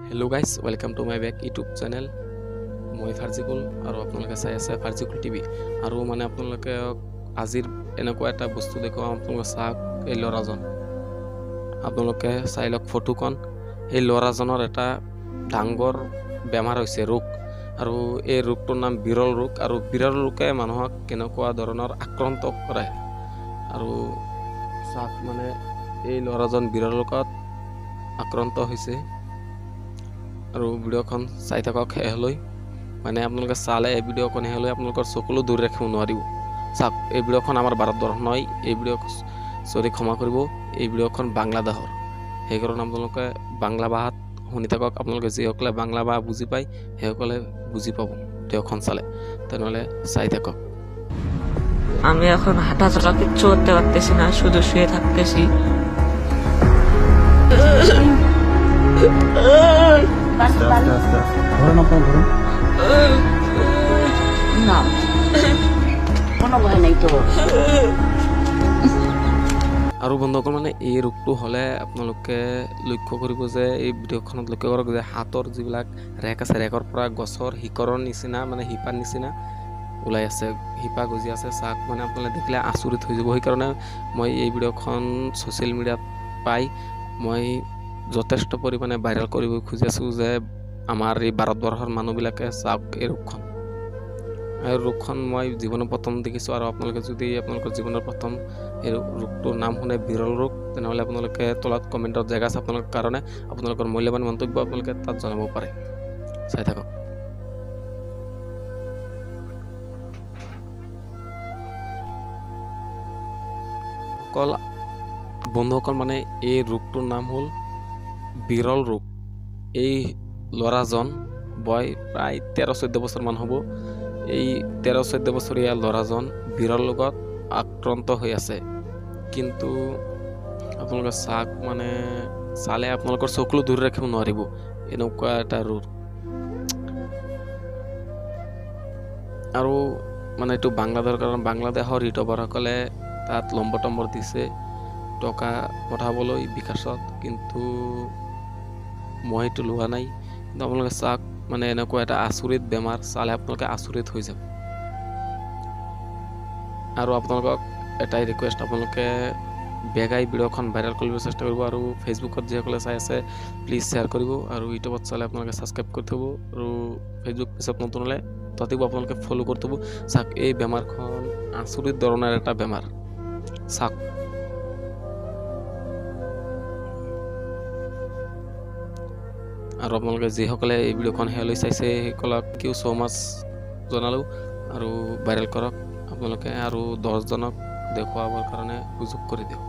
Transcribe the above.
Hello' guys, welcome to my back YouTube channel. মই ফাৰ্জিকুল আৰু আপোনালোকে চাই আছে ফাৰ্জিকুল টিভি। আৰু মানে আপোনালোকে আজিৰ এনেকুৱা এটা বস্তু দেখুৱাম, আপোনালোকে চাওক। এই ল'ৰাজন আপোনালোকে চাই লওক ফটোখন। এই ল'ৰাজনৰ এটা ডাঙৰ বেমাৰ হৈছে, ৰোগ। আৰু এই ৰোগটোৰ নাম বিৰল ৰোগ। আৰু বিৰল ৰোগে মানুহক কেনেকুৱা ধৰণৰ আক্ৰান্ত কৰে। আৰু চাওক, মানে এই ল'ৰাজন বিৰল ৰোগত আক্ৰান্ত হৈছে। আৰু ভিডিঅ'খন চাই থাকক শেষলৈ। মানে আপোনালোকে চালে এই ভিডিঅ'খন শেষলৈ আপোনালোকৰ চকুলো দূৰ ৰাখিব নোৱাৰিব। চাওক, এই ভিডিঅ'খন আমাৰ ভাৰতবৰ্ষৰ নহয়। এই ভিডিঅ' ক্ষমা কৰিব, এই ভিডিঅ'খন বাংলাদেশৰ। সেইকাৰণে আপোনালোকে বাংলা ভাষাত শুনি থাকক। আপোনালোকে যিসকলে বাংলা ভাষা বুজি পায় সেইসকলে বুজি পাব ভিডিঅ'খন চালে। তেনেহ'লে চাই থাকক। আমি এখন হাঁটা চলা কিচ্ছু করতে পারতেছি না, শুধু শুয়ে থাকতেছি। না, কোনো ভয় নাই তো। আৰু বন্ধুসকল, মানে এই ৰোগটো হ'লে আপোনালোকে লক্ষ্য কৰিব যে এই ভিডিঅ'খনত লক্ষ্য কৰক যে হাতৰ যিবিলাক ৰেক আছে, ৰেকৰ পৰা গছৰ শিকৰৰ নিচিনা, মানে শিপাৰ নিচিনা ওলাই আছে, শিপা গজি আছে। চাওক, মানে আপোনালোকে দেখিলে আচৰিত হৈ যাব। সেইকাৰণে মই এই ভিডিঅ'খন ছ'চিয়েল মিডিয়াত পাই মই যথেষ্ট পৰিমাণে ভাইৰেল কৰিব খুজি আছোঁ যে আমাৰ এই ভাৰতবৰ্ষৰ মানুহবিলাকে চাওক এই ৰোগখন। এই ৰোগখন মই জীৱনৰ প্ৰথম দেখিছোঁ। আৰু আপোনালোকে যদি আপোনালোকৰ জীৱনৰ প্ৰথম এই ৰোগটোৰ নাম শুনে বিৰল ৰোগ, তেনেহ'লে আপোনালোকে তলত কমেণ্টত জেগা আছে আপোনালোকৰ কাৰণে। আপোনালোকৰ মূল্যৱান মন্তব্য আপোনালোকে তাত জনাব পাৰে। চাই থাকক। বন্ধুসকল, মানে এই ৰোগটোৰ নাম হ'ল বিৰল ৰোগ। এই ল'ৰাজন প্ৰায় 13-14 বছৰমান হ'ব। এই 13-14 বছৰীয়া ল'ৰাজন বিৰল ৰোগত আক্ৰান্ত হৈ আছে। কিন্তু আপোনালোকে চাওক, মানে চালে আপোনালোকৰ চকুলো দূৰ ৰাখিব নোৱাৰিব, এনেকুৱা এটা ৰোগ। আৰু মানে এইটো বাংলাদেশৰ কাৰণ বাংলাদেশৰ ইউটিউবাৰসকলে তাত নম্বৰ দিছে টকা পঠাবলৈ বিকাশত, কিন্তু মই সেইটো লোৱা নাই। কিন্তু আপোনালোকে চাওক, মানে এনেকুৱা এটা আচৰিত বেমাৰ, চালে আপোনালোকে আচৰিত হৈ যাব। আৰু আপোনালোকক এটাই ৰিকুৱেষ্ট, আপোনালোকে বেগাই ভিডিঅ'খন ভাইৰেল কৰিব চেষ্টা কৰিব। আৰু ফেচবুকত যিসকলে চাই আছে প্লিজ শ্বেয়াৰ কৰিব। আৰু ইউটিউবত চালে আপোনালোকে ছাবস্ক্ৰাইব কৰি থ'ব। আৰু ফেচবুক পেজত নতুন হ'লে তাতেও আপোনালোকে ফ'ল' কৰি থ'ব। চাওক, এই বেমাৰখন আচৰিত ধৰণৰ এটা বেমাৰ। চাওক, আৰু আপোনালোকে যিসকলে এই ভিডিঅ'খন শেষলৈ চাইছে সেইসকলক ছ' মাছ জনালোঁ। আৰু ভাইৰেল কৰক আপোনালোকে, আৰু 10জনক দেখুৱাবৰ কাৰণে সুযোগ কৰি দিয়ক।